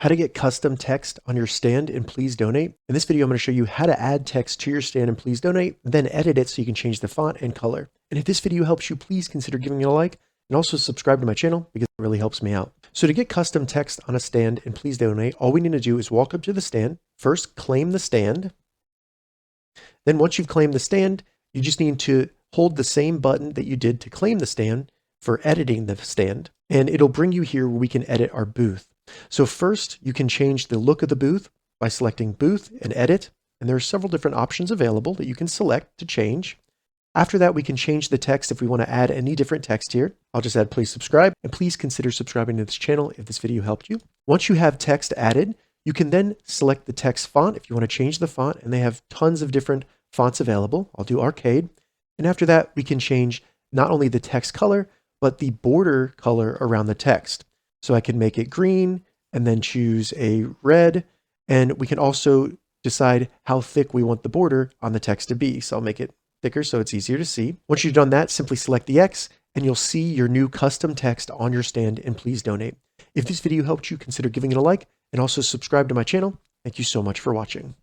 How to get custom text on your stand and please donate. In this video, I'm going to show you how to add text to your stand and please donate, then edit it so you can change the font and color. And if this video helps you, please consider giving it a like and also subscribe to my channel because it really helps me out. So to get custom text on a stand and please donate, all we need to do is walk up to the stand, first claim the stand. Then once you've claimed the stand, you just need to hold the same button that you did to claim the stand for editing the stand, and it'll bring you here where we can edit our booth. So first, you can change the look of the booth by selecting Booth and Edit, and there are several different options available that you can select to change. After that, we can change the text if we want to add any different text here. I'll just add please subscribe, and please consider subscribing to this channel if this video helped you. Once you have text added, you can then select the text font if you want to change the font, and they have tons of different fonts available. I'll do Arcade. And after that, we can change not only the text color, but the border color around the text. So I can make it green and then choose a red. And we can also decide how thick we want the border on the text to be. So I'll make it thicker so it's easier to see. Once you've done that, simply select the X and you'll see your new custom text on your stand and please donate. If this video helped you, consider giving it a like and also subscribe to my channel. Thank you so much for watching.